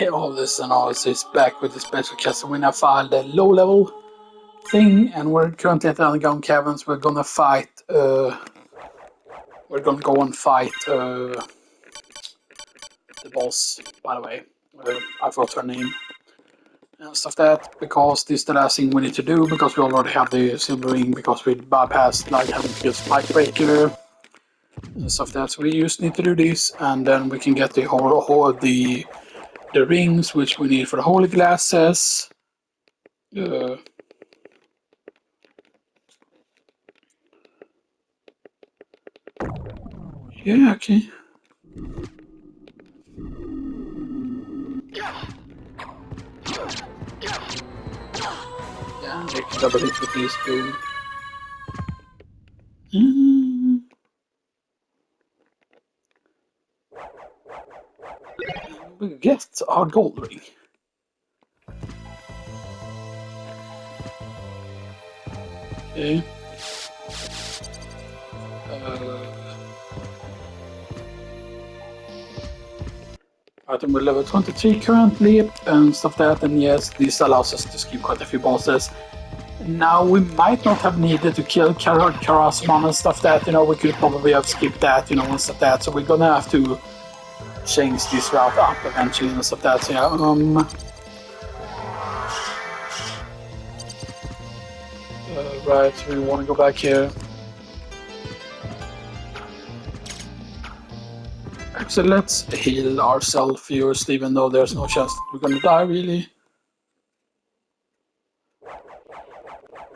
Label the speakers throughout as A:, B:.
A: Hey, all this analysis back with the special Castlevania file, the low level thing, and we're currently at the underground caverns. We're gonna fight. We're gonna go and fight the boss. By the way, I forgot her name and stuff that because this is the last thing we need to do because we already have the silver ring because we bypassed like having to get spike breaker and stuff that. So we just need to do this, and then we can get the whole the rings which we need for the holy glasses. Yeah, okay. Yeah, I can double hit with this boom. We get our gold ring. Okay. Item we're level 23 currently and stuff that, and yes, this allows us to skip quite a few bosses. Now we might not have needed to kill Karasman and stuff that, we could probably have skipped that, and stuff that, so we're gonna have to change this route up eventually and stuff that, so yeah, right, so we wanna go back here. So let's heal ourselves first, even though there's no chance that we're gonna die, really.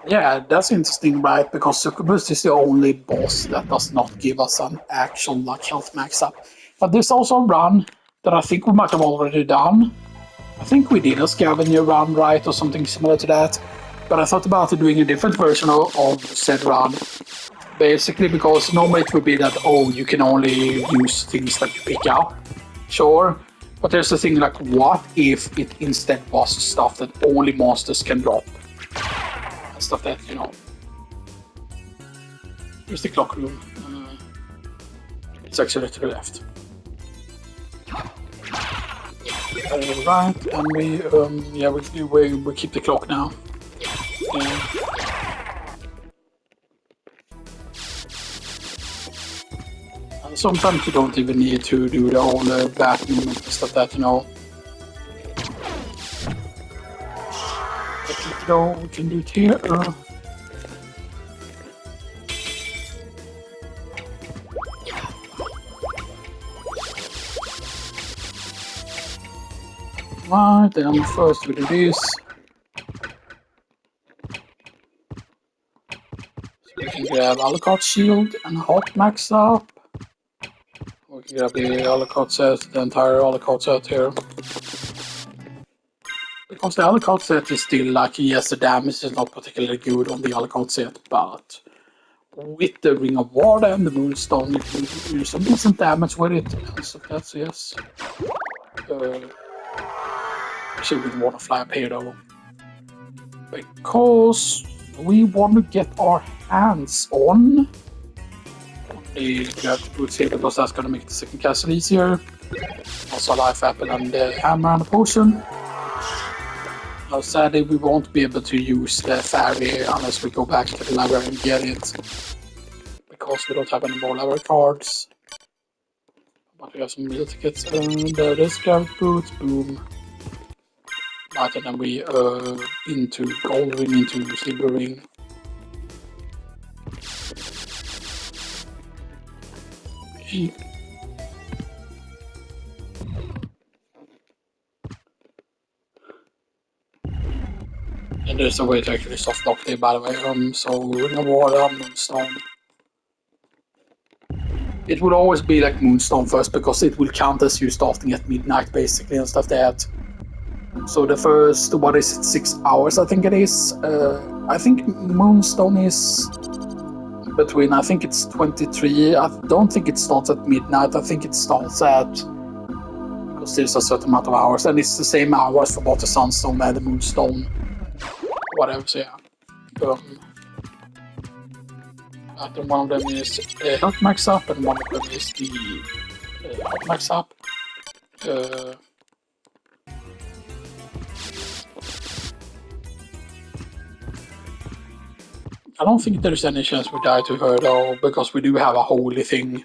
A: Yeah, that's interesting, right? Because Succubus is the only boss that does not give us an actual health max up. But there's also a run that I think we might have already done. I think we did a scavenger run, right, or something similar to that. But I thought about doing a different version of said run. Basically, because normally it would be that, you can only use things that you pick up. Sure. But there's the thing like, what if it instead was stuff that only monsters can drop? And stuff that, Here's the clock room. It's actually to the left. Right, and we keep the clock now. And sometimes you don't even need to do the whole back movement and stuff that, But, we can do it here. Right, then first we do this. So we can grab Alucard's shield and hot max up. We can grab the Alucard set, the entire Alucard set here. Because the Alucard set is still like, yes, the damage is not particularly good on the Alucard set, but with the Ring of Water and the Moonstone, you can do some decent damage with it. So that's yes. Actually, we want to fly up here though. Because we want to get our hands on the boots here, because that's going to make the second castle easier. Also, a life apple and the hammer and the potion. Now, sadly, we won't be able to use the fairy unless we go back to the library and get it. Because we don't have any more library cards. But we have some meal tickets. There is Gravity Boots, boom. Right, and then we into gold ring, into silver ring. Okay. And there's a way to actually soft lock there, by the way. So Ring of Water, Moonstone. It will always be like Moonstone first because it will count as you starting at midnight basically and stuff like that. So the first, 6 hours I think it is. I think Moonstone is between, I think it's 23. I don't think it starts at midnight. I think it starts at, because there's a certain amount of hours, and it's the same hours for both the Sunstone and the Moonstone. Whatever, so yeah. And one of them is health max up, and one of them is the health max up. don't think there's any chance we die to her though, because we do have a holy thing.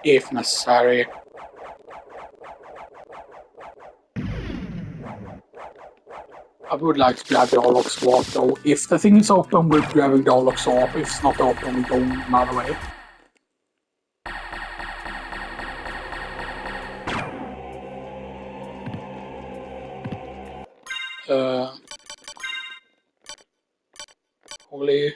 A: If necessary. I would like to grab the Orlok swap though. If the thing is open, we're grabbing the Orlok swap. If it's not open, we go another way. Holy.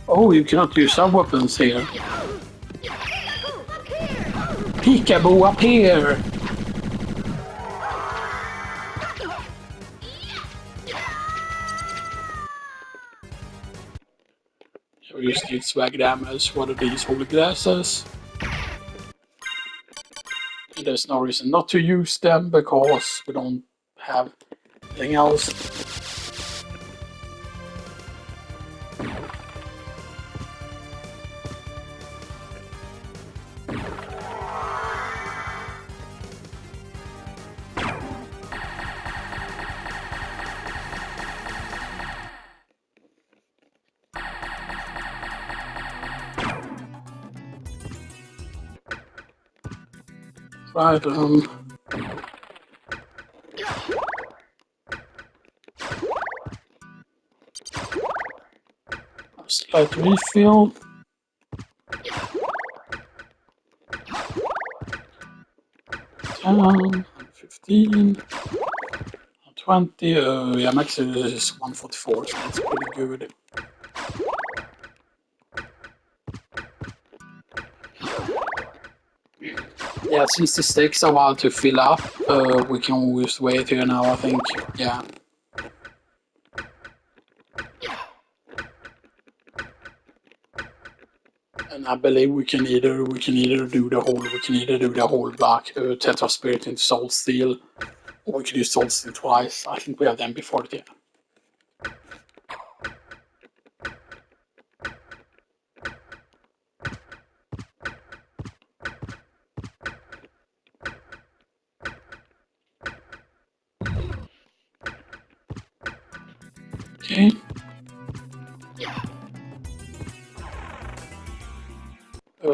A: Oh, you cannot use our weapons here. Peekaboo up here! We just need swag damage. What are these holy glasses? And there's no reason not to use them because we don't have anything else. Right, slight refill. 10, 15, 20. Yeah, max is 144, so that's pretty good. Yeah, since this takes a while to fill up, we can just wait here now, I think. Yeah. And I believe we can either do the whole black Tetra Spirit into Soul Steel, or we can use Soul Steel twice. I think we have them before, yeah. Okay.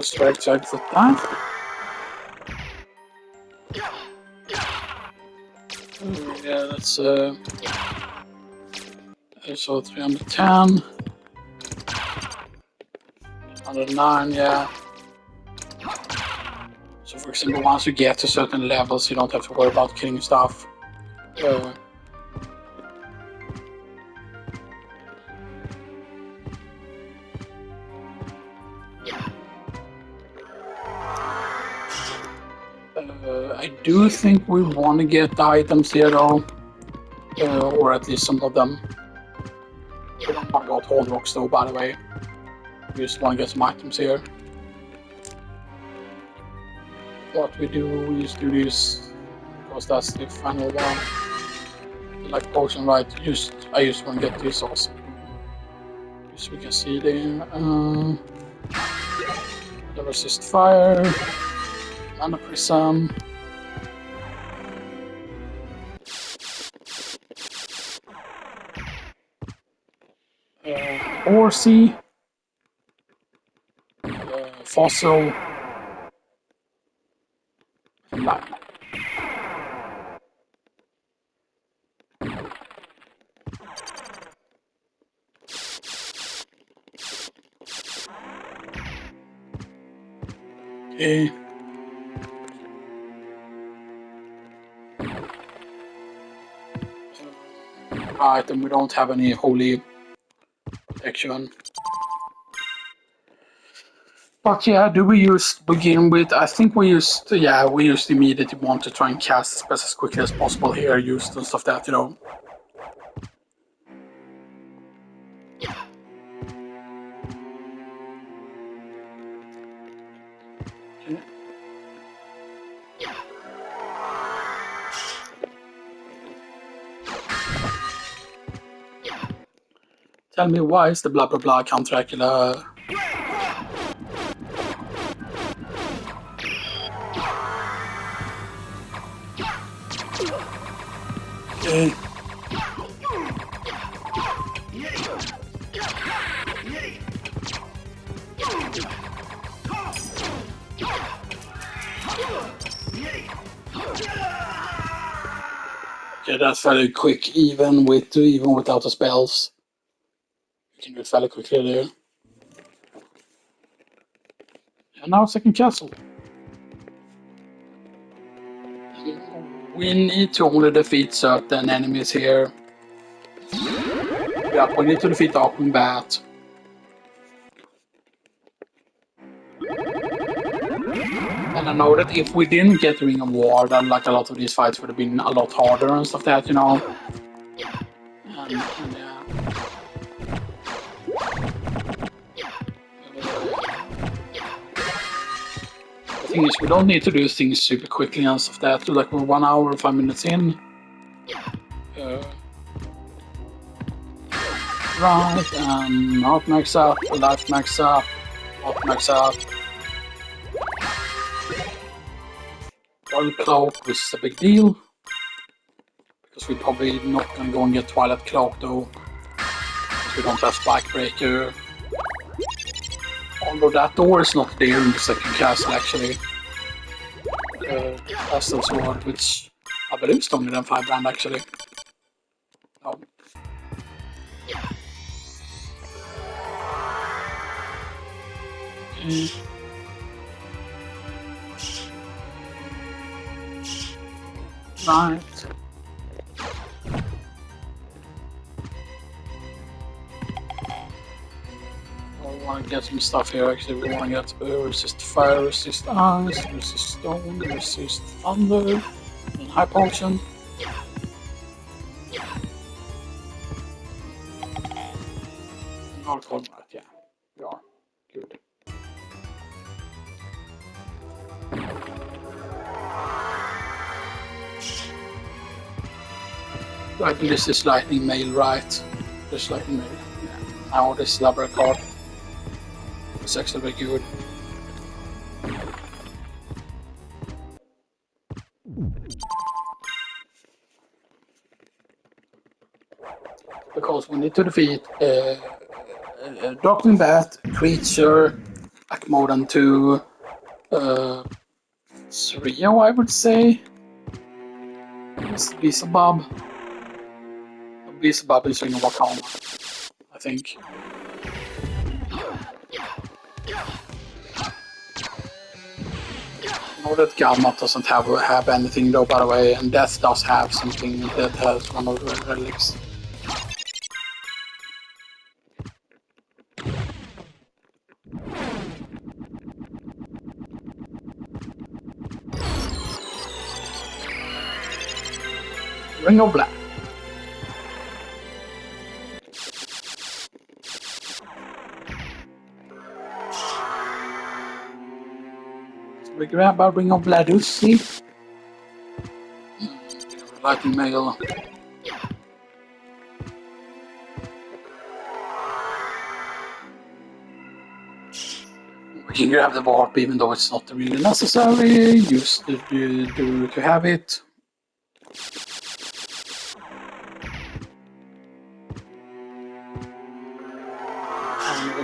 A: Strike side for that. Yeah, that's so 310. 109, yeah. So for example, once you get to certain levels, you don't have to worry about killing stuff. I do think we want to get the items here though, or at least some of them. We don't want to go to Old Rocks though, by the way. We just want to get some items here. What we do, we just do this because that's the final one. Like potion, right? I just want to get this also. So we can see there. The resist fire, mana prism. Horsey, fossil, and lime. Okay. Right, and we don't have any holy protection. But yeah, do we begin with? I think we used immediately want to try and cast the spells as quickly as possible here, used and stuff that, you know. Okay. Tell me why is the blah blah blah Count Dracula? Okay. Okay, that's very quick, even without the spells. You can do it fairly quickly there. And now second castle. We need to only defeat certain enemies here. Yeah, we need to defeat the Darkwing Bat. And I know that if we didn't get Ring of War, then like a lot of these fights would have been a lot harder and stuff like that, you know. And yeah. The thing is, we don't need to do things super quickly and stuff like that. Like we're 1 hour, 5 minutes in. Right, and health max up, life max up, health max up. Twilight Cloak, which is a big deal. Because we're probably not gonna go and get Twilight Cloak though. Because we don't have Spike Breaker. Although that door is not there in the second castle actually. Castle Sword, which I believe is stronger than 5 brand actually. No. Okay. Right. We want to get some stuff here actually. We want to get resist fire, resist ice, resist stone, resist thunder, and high potion. Not right, yeah. We are. Good. Right, this is lightning mail, right? This lightning mail. Yeah. Now this library card. It's actually very good. Because we need to defeat Darkwing Bat, creature, like more than 2, 3, I would say. Beelzebub. Beelzebub is in Wakanda, I think. I know that Galmat doesn't have anything though, by the way, and Death does have something that has one of the relics. Ring of Black. So we grab our Ring of Bladusi. Lightning Mail. We can grab the Warp even though it's not really necessary. Use to have it.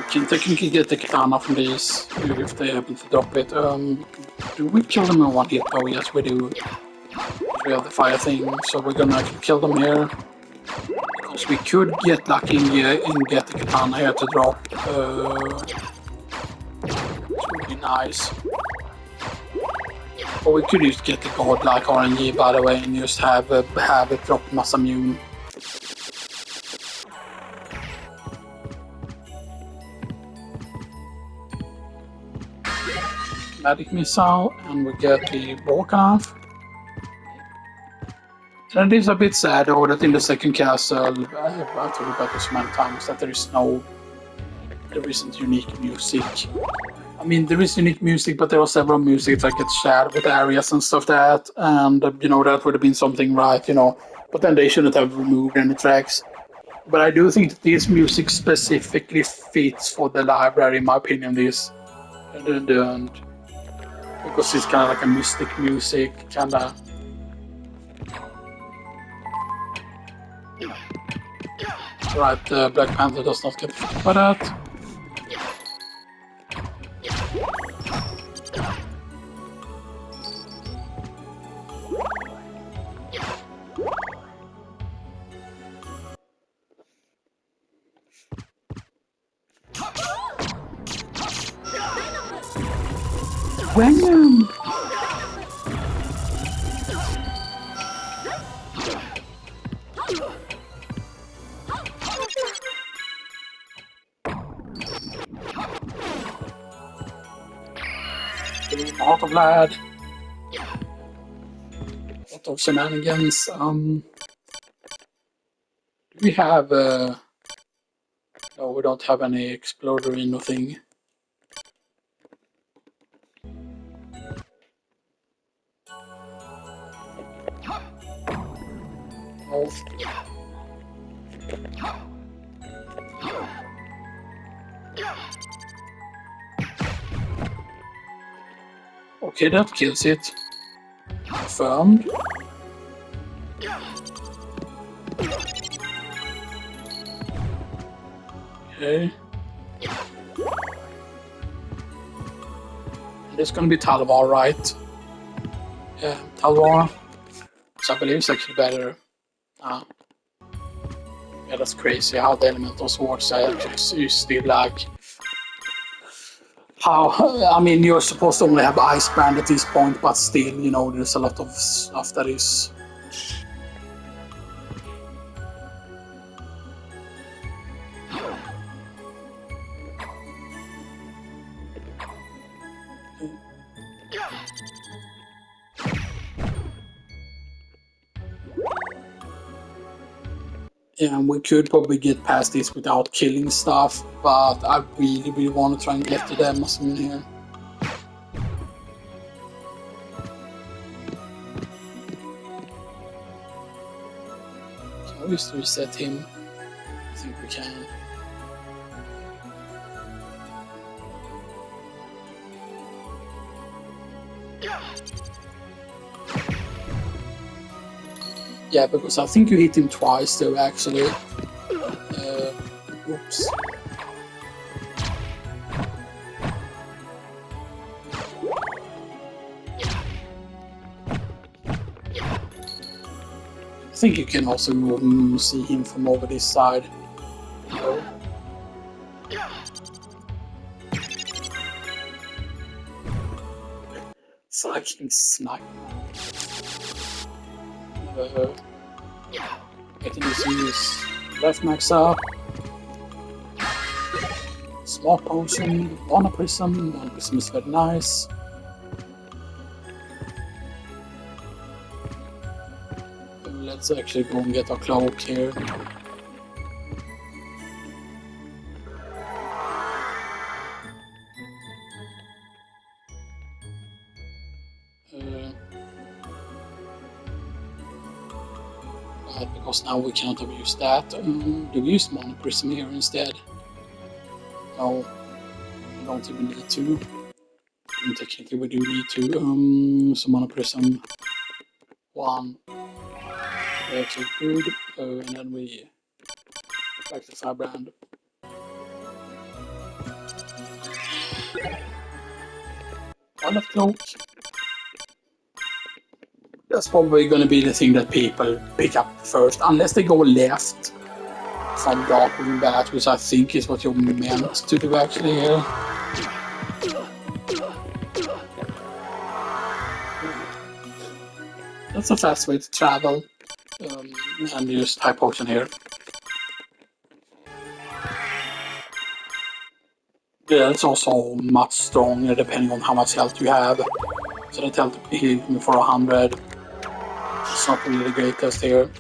A: Can technically get the katana from these if they happen to drop it. Do we kill them in 1 hit? Oh yes we do. We have the fire thing, so we're gonna kill them here. Because we could get lucky and get the katana here to drop. Which would be nice. Or we could just get the godlike RNG by the way and just have it drop Masamune. Magic Missile, and we get the Volkanov. And it is a bit sad though that in the second castle, I've talked about this so many times, that there isn't unique music. I mean, there is unique music, but there are several music that get shared with areas and stuff like that, and you know, that would have been something right, you know, but then they shouldn't have removed any tracks. But I do think that this music specifically fits for the library, in my opinion. This and because it's kind of like a mystic music, kind of. Right, Black Panther does not get affected by that. Venom! Lot of lad. Lot of shenanigans. Do we have no, we don't have any exploder or nothing. Oh. Okay, that kills it. Confirmed. Okay. And it's gonna be Talvar, right? Yeah, Talvar. So I believe it's actually better. Yeah, that's crazy how the elemental swords actually is still like. How, I mean, you're supposed to only have Ice Brand at this point, but still, you know, there's a lot of stuff that is. Yeah, we could probably get past this without killing stuff, but I really want to try and get to them in here. Can we just reset him? I think we can. Yeah, because I think you hit him twice though, actually. Oops. I think you can also see him from over this side. Fucking snipe. I can just use left max up. Smart potion, Mana Prism. Mana Prism is very nice. Let's actually go and get our cloak here. Because now we cannot have used that. Do we use Mana Prism here instead? No, we don't even need to. And technically we do need to. So Mana Prism 1. Actually good. And then we back to Firebrand. One of cloak. That's probably going to be the thing that people pick up first, unless they go left from Darkwing Bat, which I think is what you're meant to do actually here. That's a fast way to travel, and use High Potion here. Yeah, it's also much stronger depending on how much health you have. So that health healed me for 100. It's not really the greatest here.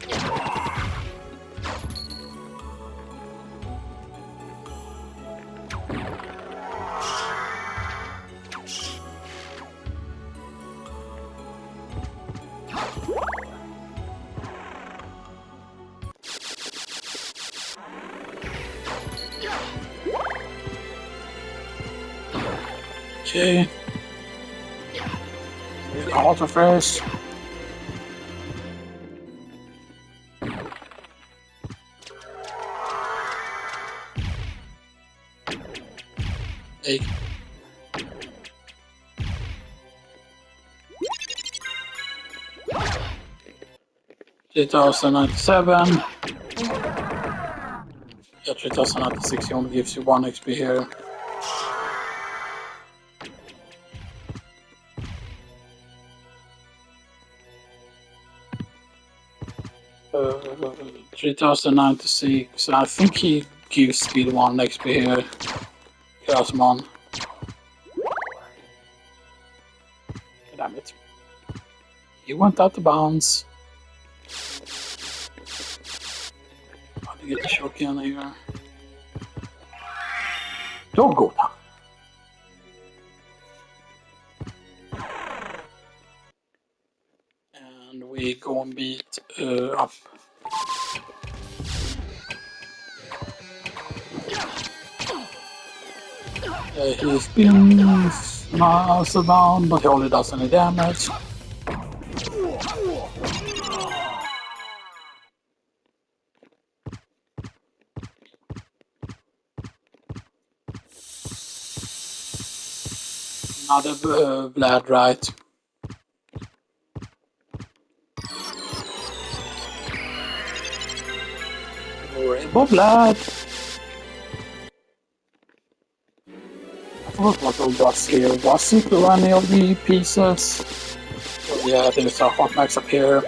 A: Okay. With auto fresh. Hey. 3097. Yeah, 3096 only gives you 1 XP here. Uh, 3096. I think he gives speed 1 XP here. Cosmon. Damn it. He went out of bounds. How to get the shotgun here. Don't go down. And we go and beat up. He spins miles around, but he only does any damage. Another Vlad, right? Rainbow Vlad. I forgot what it was here. Was it any of the pieces? Oh, yeah, there's a hot max up here.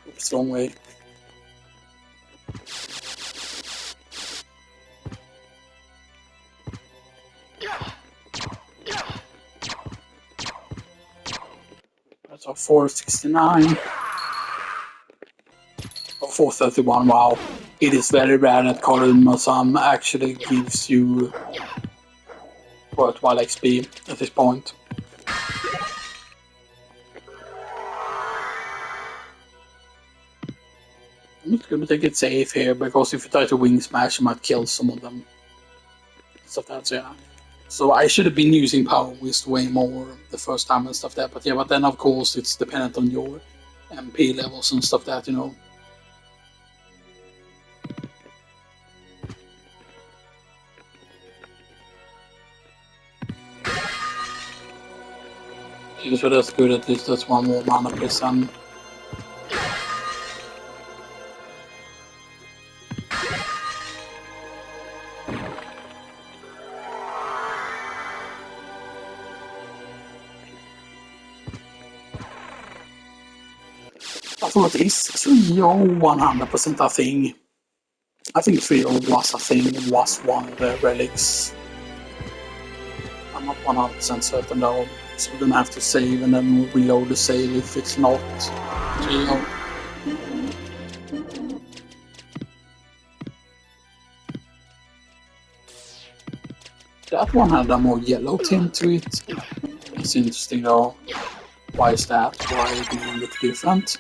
A: Oops, wrong way. That's a 469. Or 431, wow. It is very rare that Masam actually gives you worthwhile XP at this point. I'm just gonna take it safe here, because if you try to wing smash, you might kill some of them. Stuff that's, yeah. So I should have been using Power Whist way more the first time and stuff that, but yeah, but then of course it's dependent on your MP levels and stuff that, you know. So that's good, at least that's one more mana prison. I thought is 3 or 100% a thing. I think 3 or was a thing, was one of the relics. I'm not 100% certain though, so we're gonna have to save and then reload the save if it's not 3 or. That one had a more yellow tint to it. It's interesting though. Why is that? Why do you look different?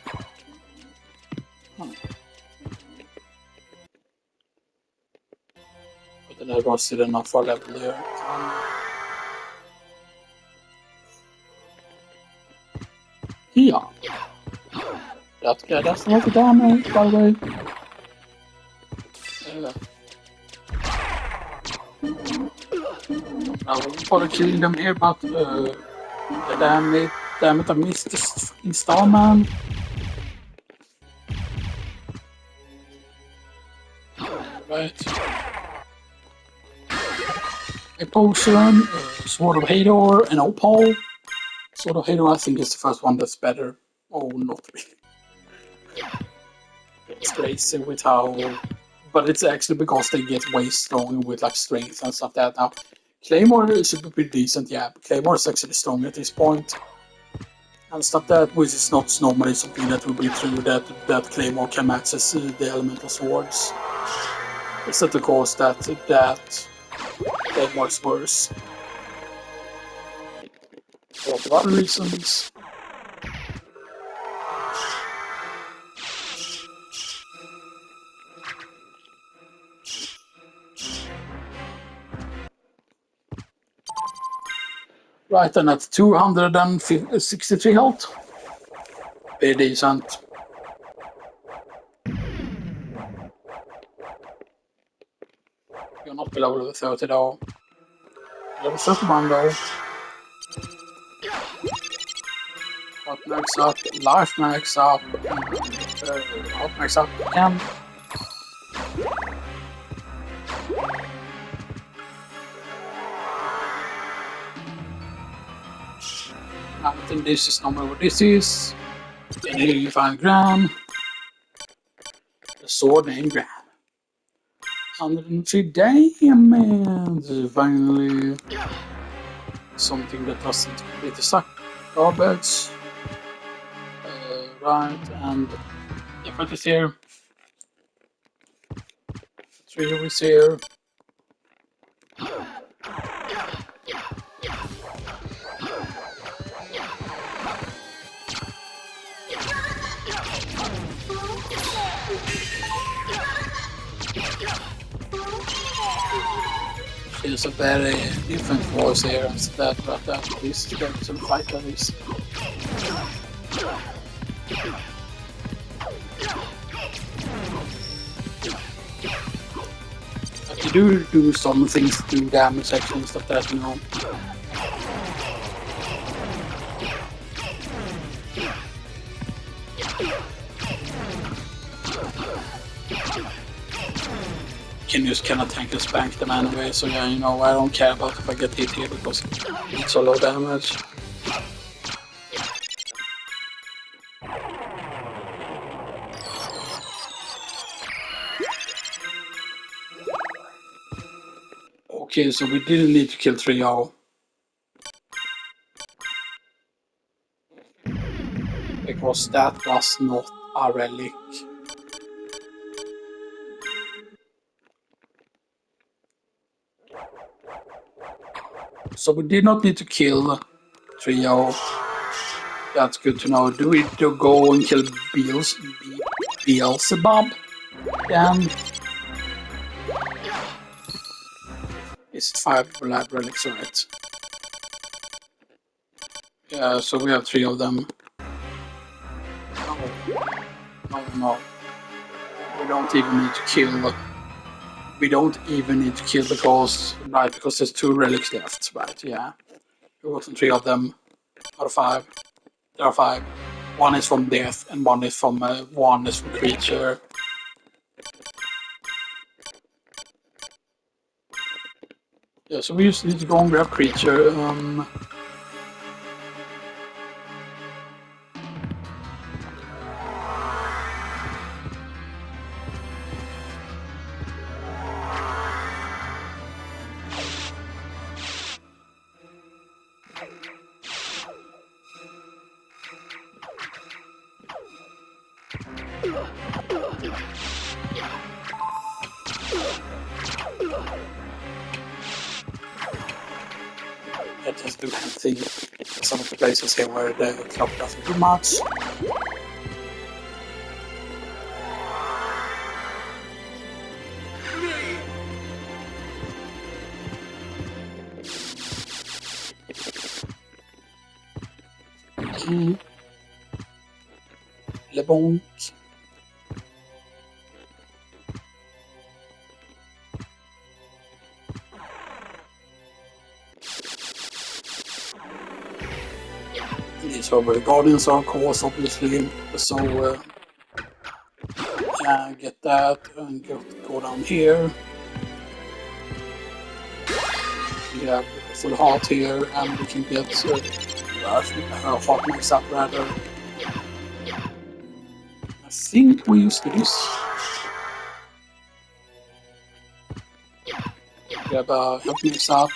A: But then I was still enough for level there. Yeah. That guy does a lot of damage, by the way. I won't bother killing them here, but damn it, I missed this fucking star, man. Right. A potion, Sword of Hador, and Opal. Sword of Hador, I think, is the first one that's better. Oh, not really. It's crazy with how. But it's actually because they get way stronger with like strength and stuff like that now. Claymore should be pretty decent, yeah. But Claymore is actually strong at this point. And stuff that, which is not normally something that will be true, that Claymore can access the elemental swords. Except of course that Claymore is worse. For a lot of other reasons. Right, and at 263 health. Very decent. You're not below level 30 though. Level 31 though. Hot max up, life max up, hot max up again. I think this is normally what this is. And here you find Gram. The sword named Gram. 103 damage. Finally. Something that doesn't completely suck. Garbage. Right, and effort is here. 3 is here. She's a very different voice here instead, but at least you get some fight at least. But you do some things to do damage actually and stuff that, you know. Can just cannot tank and spank them anyway, so yeah, you know, I don't care about if I get hit here because it's so low damage. Okay, so we didn't need to kill 3-0. Because that was not a relic. So we did not need to kill 3-0. That's good to know. Do we to go and kill Beelzebub? Then it's 5 lab relics, right? Yeah, so we have 3 of them. No. We don't even need to kill. We don't even need to kill because there's 2 relics left, right? Yeah. There wasn't 3 of them out of 5. There are 5. 1 is from death and 1 is from creature. Yeah, so we just need to go and grab creature. I just do see some of the places here where the clock doesn't do much. Le bonk. These are where the guardians are, of course, obviously. So yeah, get that and go down here. We have full heart here, and we can get heart max up rather. I think we use this. Grab a health mix up.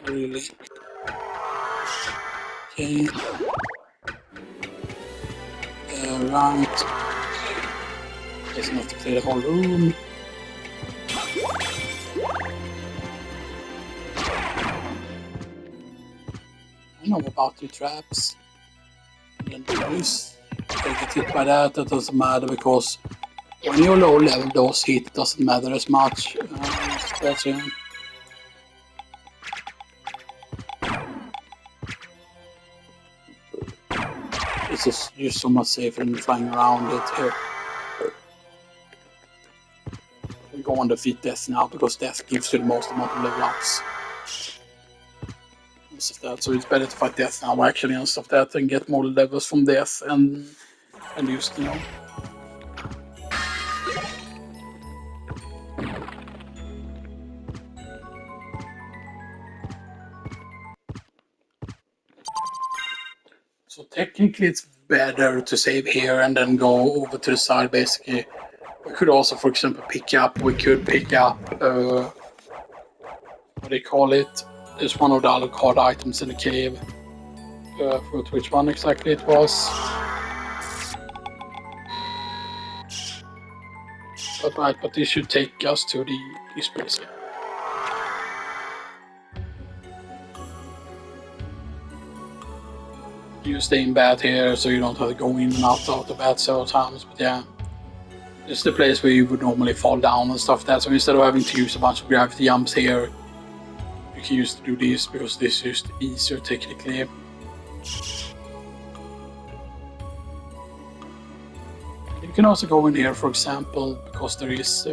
A: Really. Okay. Right. There's enough to clear the whole room. I know about the traps. And this. don't get hit by that, that doesn't matter because when you're low level, those hit doesn't matter as much. That's it. It's just so much safer than flying around it here. We go on defeat death now because death gives you the most amount of level ups. So it's better to fight death now actually and stuff that and get more levels from death and just, you know. So technically it's better to save here and then go over to the side basically. We could also, for example, pick up what do you call it? It's one of the other card items in the cave. I forgot which one exactly it was. But this should take us to this place here. You stay in bed here so you don't have to go in and out of the bed several times, but yeah. It's the place where you would normally fall down and stuff that, so instead of having to use a bunch of gravity jumps here, you can use to do this because this is easier technically. You can also go in here, for example, because there is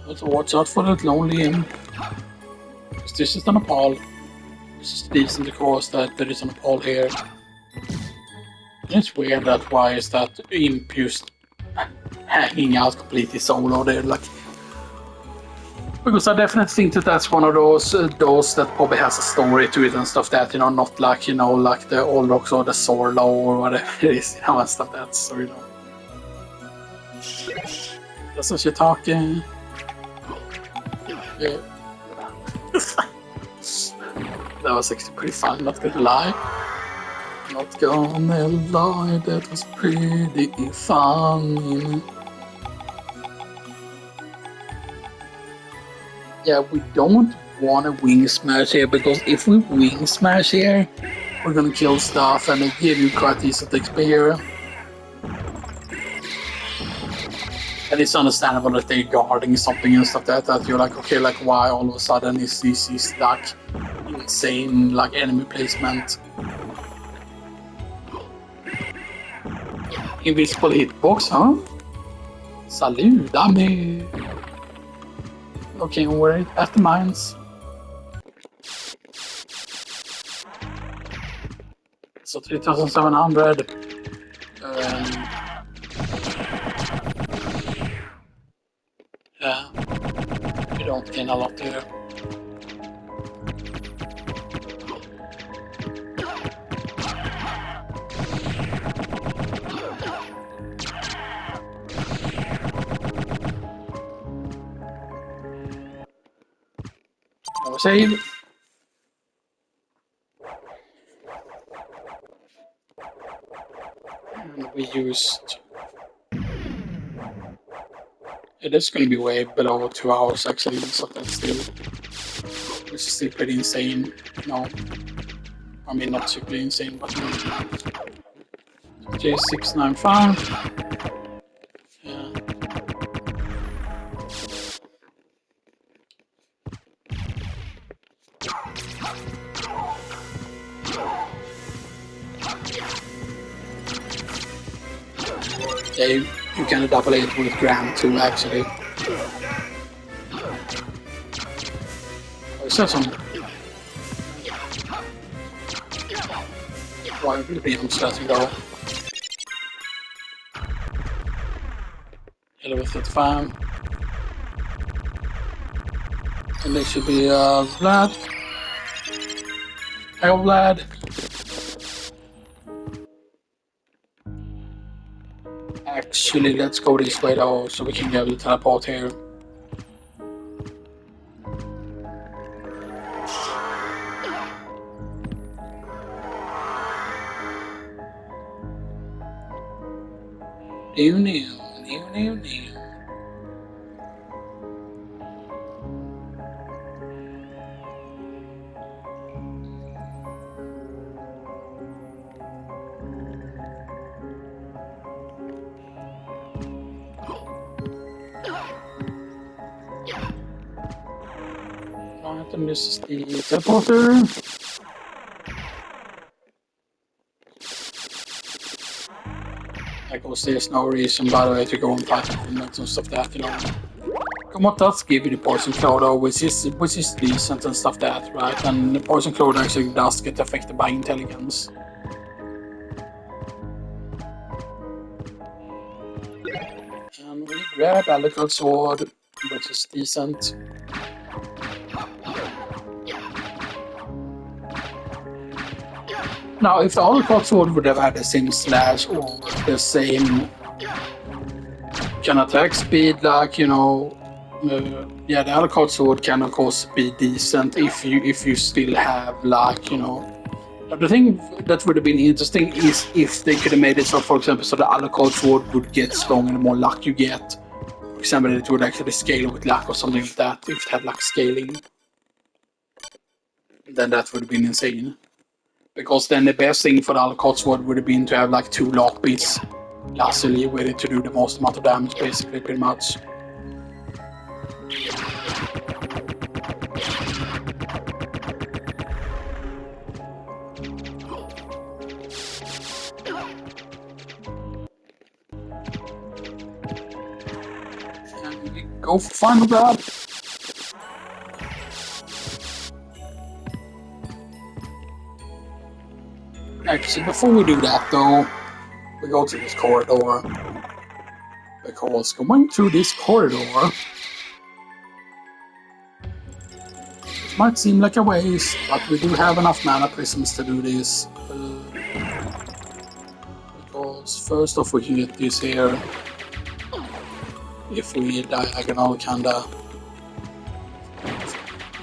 A: also watch out for that lonely imp. Because this is an opal. This is decent because that there is an opal here. And it's weird that why is that imp just hanging out completely solo there, like. Because I definitely think that that's one of those that probably has a story to it and stuff that, you know, not like, you know, like the Old Rocks or the Sorlo or whatever it is, you know, and stuff that, so, you know. That's what you're talking. Yeah. That was actually pretty fun, not gonna lie. Not gonna lie, that was pretty fun. Yeah, we don't want to wing smash here because if we wing smash here, we're gonna kill stuff and they give you quite decent XP here. And it's understandable that they're guarding something and stuff that you're like, okay, like why all of a sudden is this like insane like enemy placement? Invisible hitbox, huh? Saludame. Okay, we're at the mines. So 3,700. Yeah, you don't gain a lot here. Now save. And we used. It is going to be way below 2 hours actually, so that's still, which is still pretty insane. No, I mean not super insane, but J695. Yeah. Yeah, you can double it with Gram too, actually. Oh, it says on. Why would it be on starting though? Level 35. And there should be Vlad. Hello, Vlad. Actually, let's go this way though, so we can get the teleport here. New. and this is the teleporter. Because there's no reason, by the way, to go and fight improvements and stuff that, you know. What does give you the poison cloud, though, which is decent and stuff that, right? And the poison cloud actually does get affected by intelligence. And we grab Alucard sword, which is decent. Now, if the Alucard sword would have had the same slash or the same can attack speed, like, you know, yeah, the Alucard sword can of course be decent if you still have, like, you know. The thing that would have been interesting is if they could have made it so, for example, so the Alucard sword would get stronger the more luck you get. For example, it would actually scale with luck or something like that. If it had luck scaling, then that would have been insane. Because then the best thing for the Alucard sword would have been to have like 2 lock beats lastly ready to do the most amount of damage, basically, pretty much. And we go for final grab. Actually, before we do that though, we go to this corridor. Because going through this corridor might seem like a waste, but we do have enough mana prisms to do this. Because first off, we can get this here if we diagonal kinda.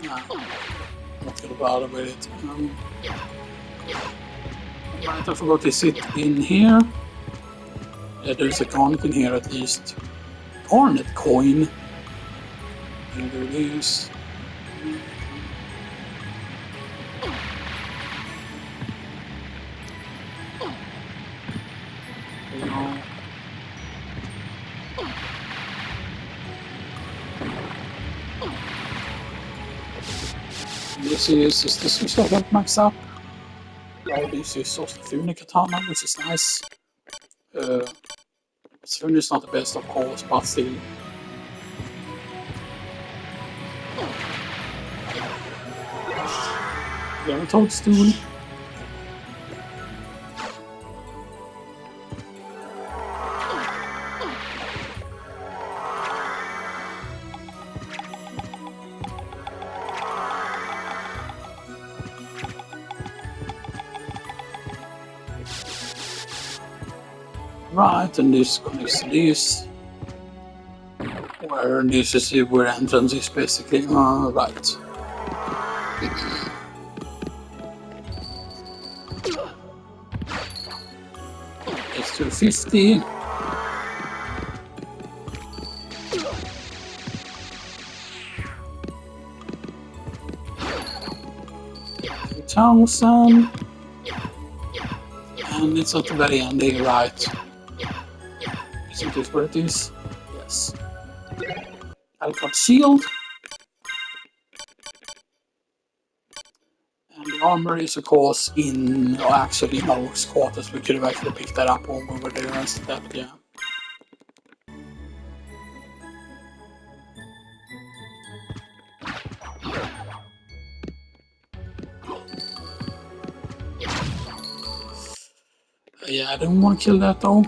A: Nah, not gonna bother with it. Right, I forgot to sit in here. Yeah, there's a garnet in here at least. Garnet coin. And there it is. This is the health max up. Oh, this is also Thune Katana, which is nice. Thune is not the best, of course, but still. Yeah, Toadstool. Right, and this connects to this. Where this is where entrance is basically. Right. It's 250. $2,000. And it's at the very end here, right? Isn't this where it is? Yes. Alucard shield. And the armor is of course in, or actually in Orc's quarters. We could have actually picked that up when we were there and stuff, yeah. Yeah, I didn't want to kill that though.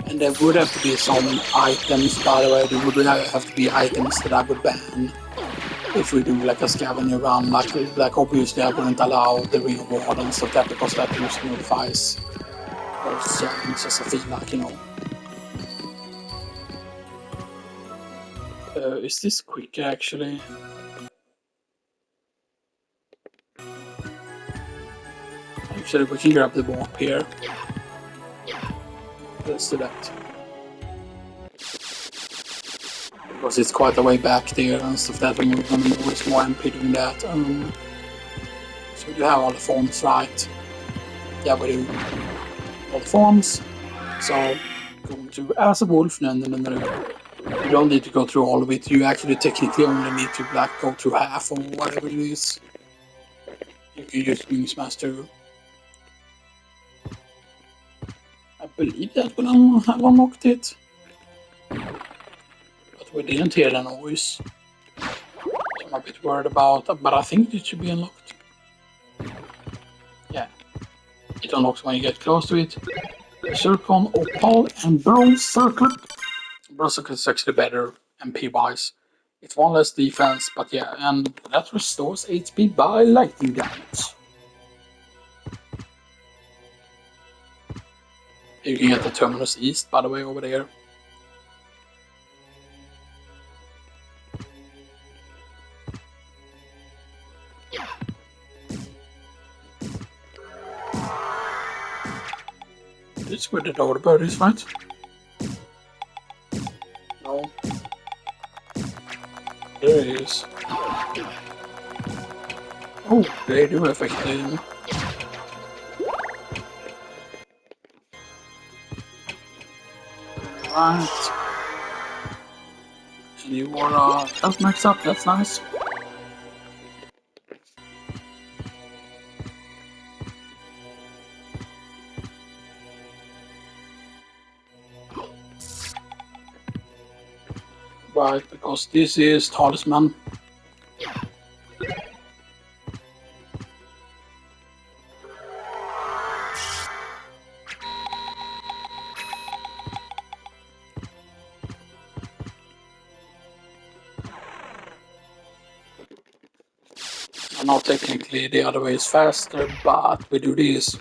A: And there would have to be some items, by the way. There would have to be items that I would ban if we do like a scavenger run. Like obviously I wouldn't allow the reward and stuff that, because that usually notifies those challenges. I feel like, you know. Is this quicker actually? Actually, we can grab the warp here. Let's do that. Because it's quite a way back there and stuff that we're gonna lose more MP doing that. So we do have all the forms, right? Yeah, we do. All the forms. So going to as a wolf. No. You don't need to go through all of it. You actually technically only need to go through half or whatever it is. You can use Wings Master. I believe that will have unlocked it. But we didn't hear the noise. I'm a bit worried about that, but I think it should be unlocked. Yeah. It unlocks when you get close to it. Zircon, Opal, and Bronze Circlet. Bronze Circlet is actually better MP-wise. It's one less defense, but yeah, and that restores HP by lightning damage. You can get the Terminus East, by the way, over there. This is where the door bird is, right? No. There it is. Oh, they do affect him. Right. And you are health max up, that's nice. Right, because this is Talisman. And now technically the other way is faster, but we do this.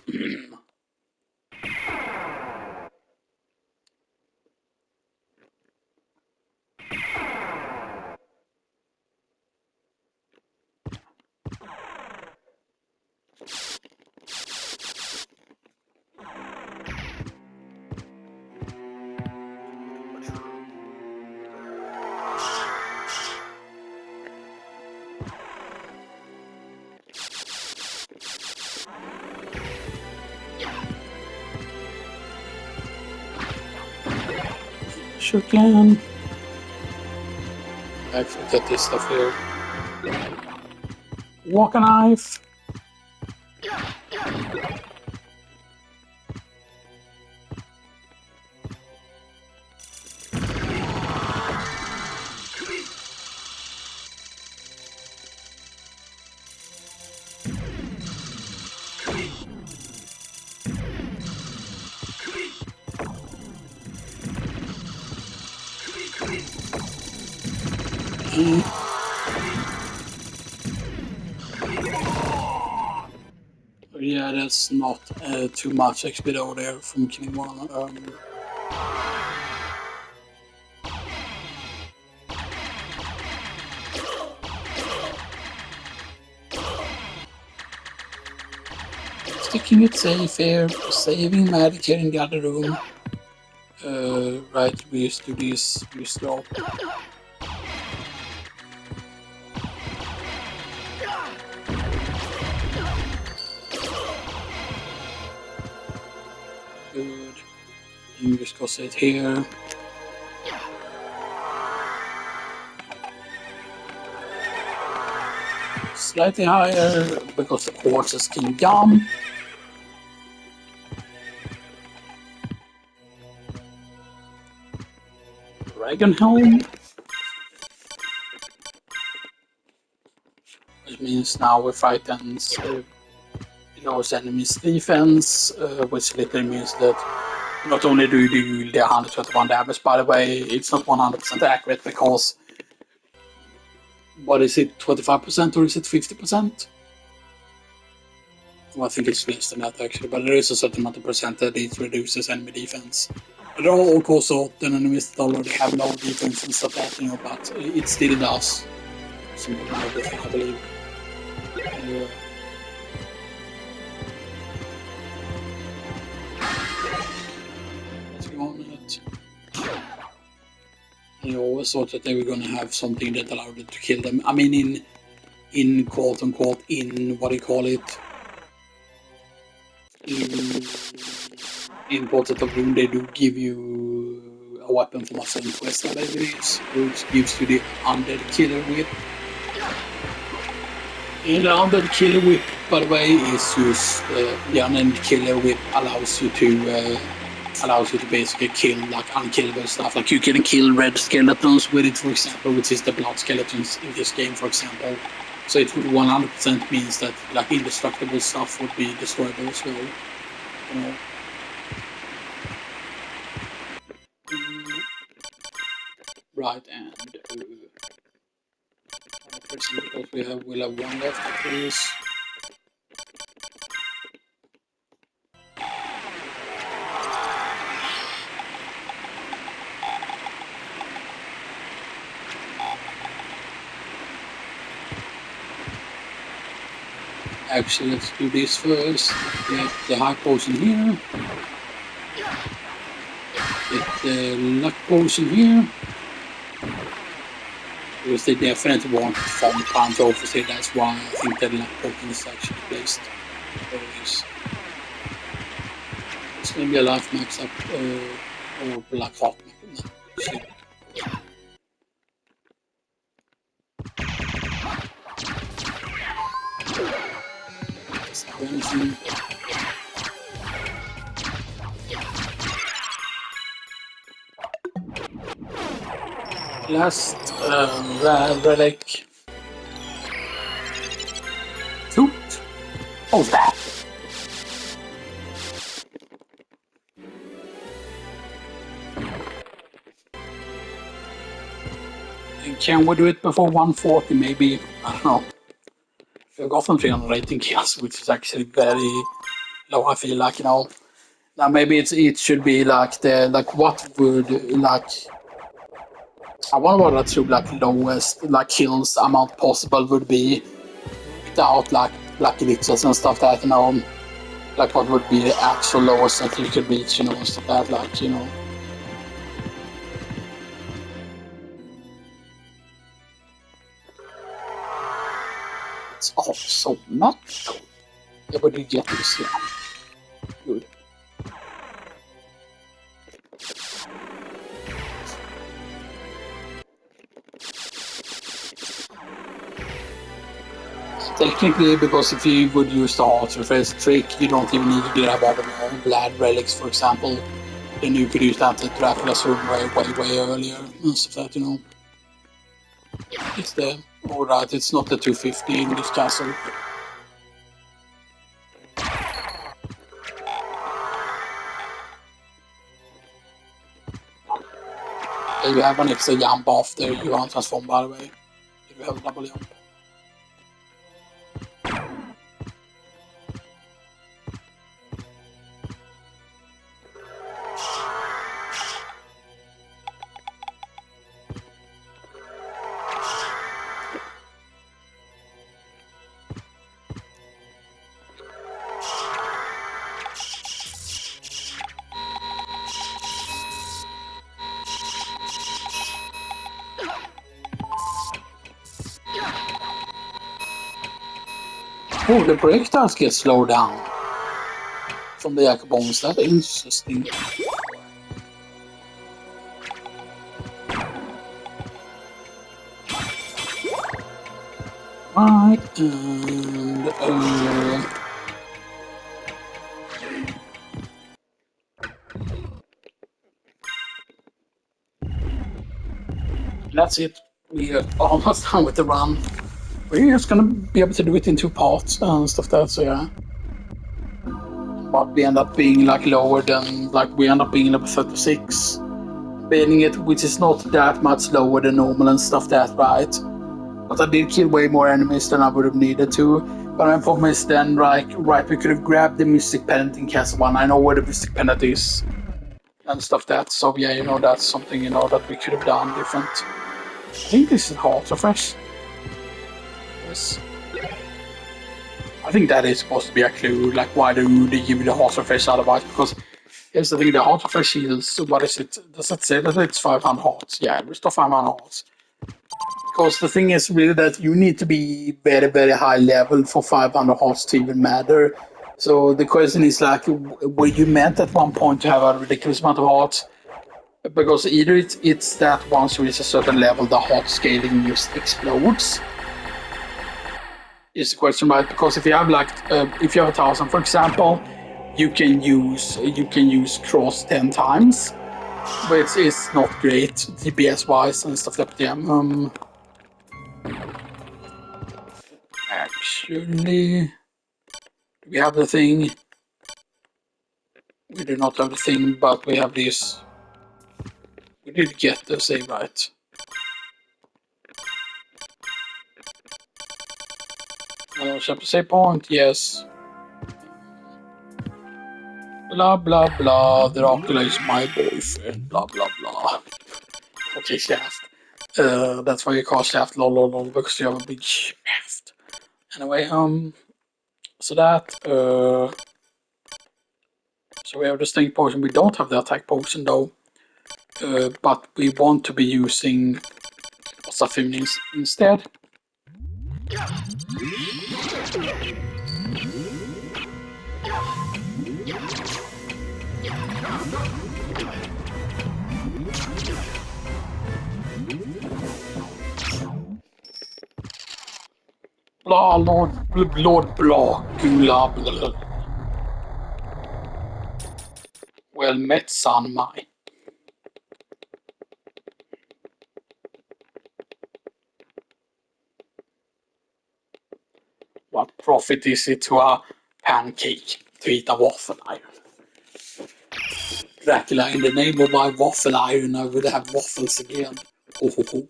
A: Sure can. Actually get this stuff here. Walk a knife. Yeah, that's not too much XP over there from killing one. Sticking it safe here, saving magic here in the other room. Right, we used to do this restore. Good. You just go sit here. Slightly higher because the horses can jump. Dragon Helm. Which means now we fight and lowers enemies' defense, which literally means that not only do you deal the 121 damage, by the way, it's not 100% accurate because what is it, 25% or is it 50%? Well, I think it's less than that actually, but there is a certain amount of percent that it reduces enemy defense. There are of course certain enemies that already have low defense and stuff like that, but it still does. Something like that, I believe. Let's go on it. I always thought that they were going to have something that allowed it to kill them. I mean, in quote unquote, in what do you call it? In Portrait of Doom, they do give you a weapon for my same quest, I believe it is, which gives you the Undead Killer Whip. And the Undead Killer Whip, by the way, is just the Undead Killer Whip allows you to basically kill like unkillable stuff. Like you can kill red skeletons with it, for example, which is the blood skeletons in this game, for example. So it would 100% means that like indestructible stuff would be destroyable as well. You know. Right, and because we'll have one left after this. Actually, let's do this first. Get the high potion here. Get the luck potion here. Because they definitely want to farm pounds over here, that's why I think that luck potion is actually placed where it is. It's going to be a life max up or black hot max. Last relic. Toot. Oh, that. Can we do it before 140? Maybe. I don't know. We've got from 318 kills, which is actually very low. I feel like, you know. Now maybe it should be like what would like. I wonder what the like lowest like kills amount possible would be without like glitches and stuff that, you know, like what would be the actual lowest that you could reach, you know, and stuff that, like, you know. It's also metal. Yeah, but you get this, yeah. Good. Technically, because if you would use the hard surface trick, you don't even need to grab all the blood relics, for example. Then you could use that to Dracula's room way earlier and stuff that, you know. It's the alright, it's not the 250 in this castle. You have an extra jump after you are transformed, by the way. If you have a double jump. Oh, the breakdowns get slowed down from the Jack bombs. That's interesting. Right, and that's it. We are almost done with the run. We're just gonna be able to do it in 2 parts and stuff like that, so yeah. But we end up being like lower than, like we end up being level 36. Beating it, which is not that much lower than normal and stuff that, right? But I did kill way more enemies than I would have needed to. But my problem is then, right, we could have grabbed the Mystic Pendant in Castlevania. I know where the Mystic Pendant is and stuff that, so yeah, you know, that's something, you know, that we could have done different. I think this is hard to fresh. Yes. I think that is supposed to be a clue, like why do they give you the heart refresh otherwise? Because here's the thing, the heart refresh heals, what is it? Does it say that it's 500 hearts? Yeah, restore 500 hearts. Because the thing is really that you need to be very high level for 500 hearts to even matter. So the question is like, were you meant at one point to have a ridiculous amount of hearts? Because either it's that once you reach a certain level, the heart scaling just explodes. Is the question, right? Because if you have if you have 1,000, for example, you can use cross 10 times, but it's not great DPS wise and stuff like that. Actually, we have the thing. We do not have the thing, but we have this. We did get the save right. Chapter save point, yes. Blah blah blah. Dracula is my boyfriend. Blah blah blah. Okay, shaft. That's why you call shaft lol lol lol, because you have a big shaft. Anyway, so that so we have the strength potion. We don't have the attack potion though, but we want to be using Safin instead. Blah, Lord, blah, gula, blah. Well met, son mine. What profit is it to a pancake to eat a waffle iron? Dracula, in the name of my waffle iron, I would have waffles again. Ho ho ho.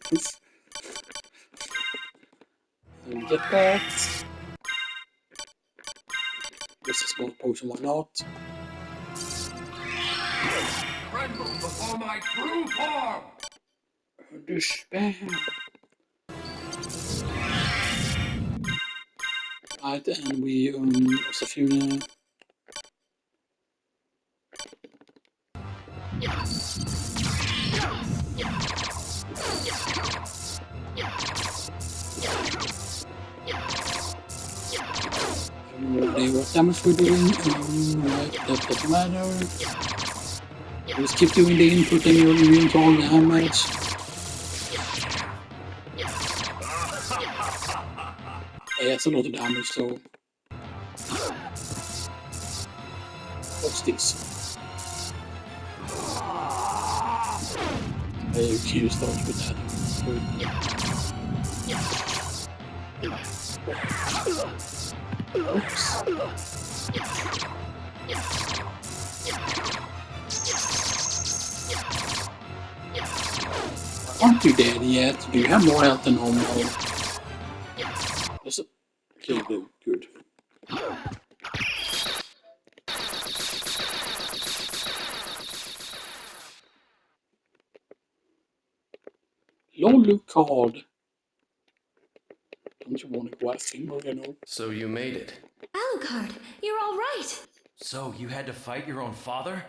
A: And get that. Just a small potion, why not?
B: Tremble before my true form!
A: Despair. Right, and we Safuna. What damage we're doing, right, that doesn't matter. Just keep doing the input and you're immune to all damage. Yeah, it's a lot of damage, so... What's this? You start with that. Oops. Aren't you dead yet? Do you have more health than normal? Okay, good. Lol, card. Don't you want to go after him, you know?
C: So you made it.
D: Alucard, you're all right.
B: So you had to fight your own father?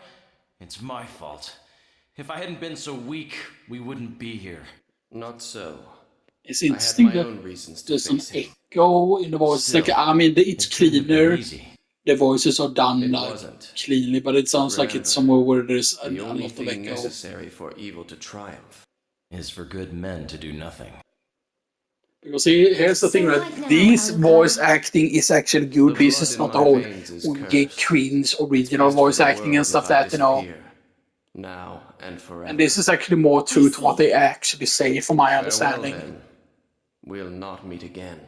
B: It's my fault. If I hadn't been so weak, we wouldn't be here.
C: Not so.
A: It's interesting
C: I had my
A: that
C: own reasons to
A: there's an
C: face him.
A: echo in the voice.
B: Still,
A: Like, I mean, it's
B: it couldn't have been
A: cleaner.
B: easy.
A: The voices are done
C: It
A: like
C: wasn't.
A: cleanly, but it sounds like it's
C: Remember,
A: somewhere where there's a
C: The
A: lot
C: only
A: of
C: thing
A: echo.
C: necessary for evil to triumph.
B: Is for good men to do nothing.
A: Because here's the thing,
D: So
A: right?
D: what now,
A: This
D: Alucard?
A: voice acting is actually good.
C: The
A: This is
C: blood
A: not the
C: in my
A: whole
C: veins is
A: gay
C: cursed.
A: Queen's
C: It's
A: original
C: best for
A: voice
C: the
A: acting and
C: world
A: stuff
C: if I
A: that, you know.
C: disappear. Now and forever.
A: And this is actually more true to what
D: see.
A: they actually say, from my
C: Farewell,
A: understanding.
C: then. We'll not meet again.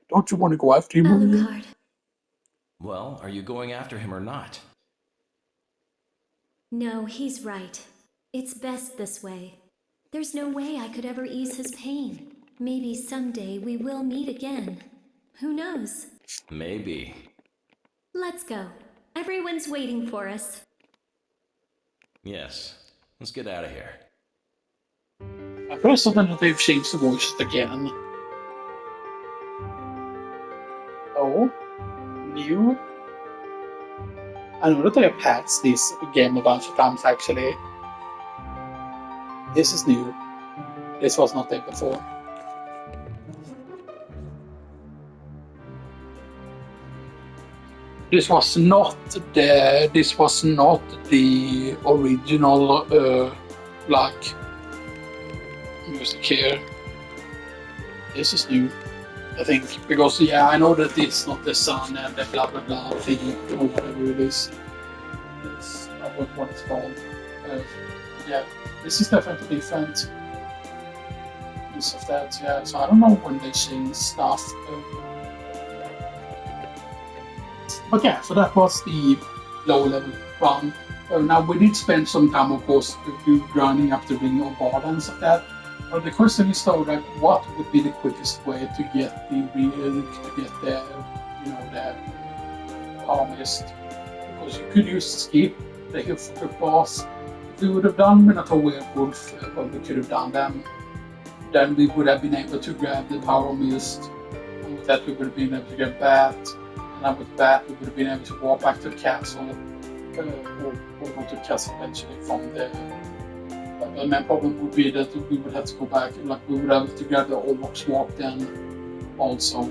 A: Don't you want to go after him, Maria?
D: Alucard,
B: Well, are you going after him or not?
D: no, he's right. It's best this way. There's no way I could ever ease his pain. Maybe someday we will meet again. Who knows?
B: Maybe.
D: Let's go. Everyone's waiting for us.
B: Yes. Let's get out of here.
A: I first thought that they've changed the voices again. Oh, new? I know that I have patched this game a bunch of times actually. This is new. This was not there before. This was not the original black. Music here. This is new, I think, because I know that it's not the sun and the blah blah blah thing or whatever it is. It's not what it's called. This is definitely different. Use of that, so I don't know when they change stuff. But yeah, so that was the low level run. Now we did spend some time, of course, grinding up the ring of balance of that. But the question is though, like, what would be the quickest way to get the harvest? Because you could use skip the Hillfort boss. If we would have done Minotaur Werewolf, what we could have done then we would have been able to grab the Power Mist, and with that we would have been able to get Bat, and then with Bat we would have been able to walk back to the castle, or go to the castle eventually from there. But the main problem would be that we would have to go back, like we would have to grab the Orcs Walk then also,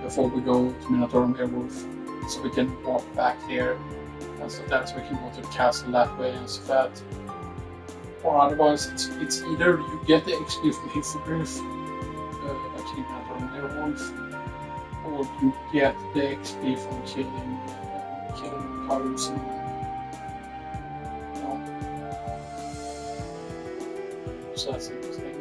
A: before we go to Minotaur and Werewolf, so we can walk back there, and so that we can go to the castle that way and so that. Or otherwise, it's either you get the XP from Hippogriff, actually Minotaur and Werewolf, or you get the XP from killing Karus and so that's interesting.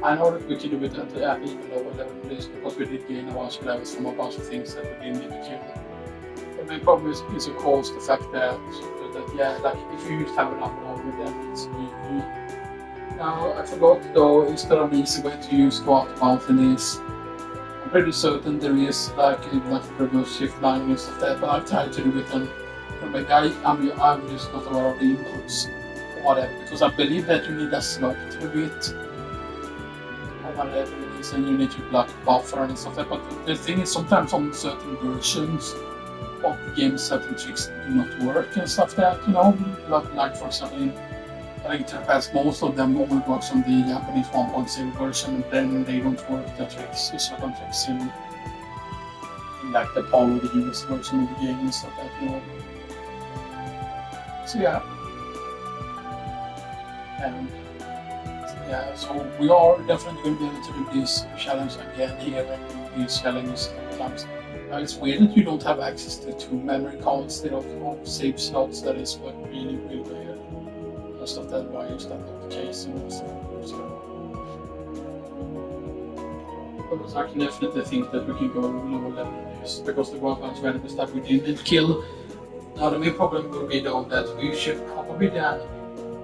A: I know that we can do it at even lower level place because we did gain a bunch of levels from a bunch of things that we didn't need to kill. The main problem is of course the fact that like if you just have enough over then it's easy. Now I forgot though, is there an easy way to use what mountain is? I'm pretty certain there is like reverse shift lining and stuff there, but I've tried to do it and maybe I'm just not aware of the inputs. Whatever, because I believe that you need a slot to do it, or whatever it is, and you need to like buffer and stuff like that. But the thing is, sometimes on certain versions of the game, certain tricks do not work and stuff like that, like for example, I think perhaps most of them only works on the Japanese 1.0 version, and then they don't work the tricks, certain tricks in like the Power the US version of the game and stuff like that, So yeah. And so we are definitely going to be able to do this challenge again here and do these challenges sometimes. Now it's weird that you don't have access to 2 memory cards instead of save slots. That is like really weird. And stuff that why is that not the case and stuff. But I can definitely think that we can go lower level in this because the one bunch of enemies that we didn't kill. Now the main problem will be though that we should probably then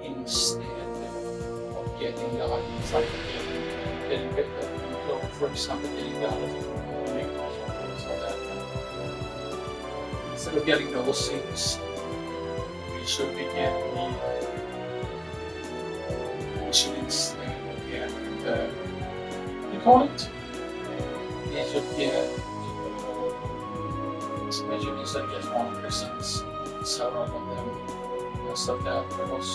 A: instead getting the items like getting better, for example, getting the items so that instead of getting those things, we should be getting we should instead get what do you call it? We should get especially instead of get 1% several of them and stuff that because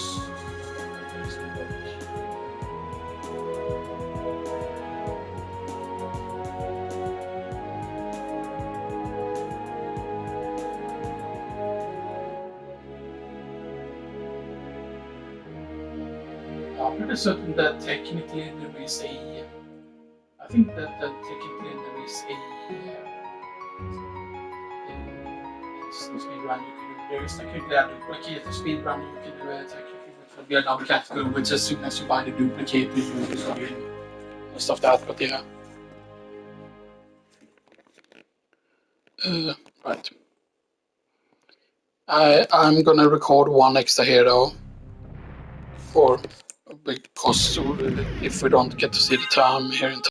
A: I'm pretty certain that technically there is I think that technically there is speedrun you can do. There is technically a duplicate speedrun you can do technically, which will be another category, which as soon as you buy the duplicate you do this again and stuff like that, but yeah. Right. I'm gonna record one extra here though. Because if we don't get to see the time here in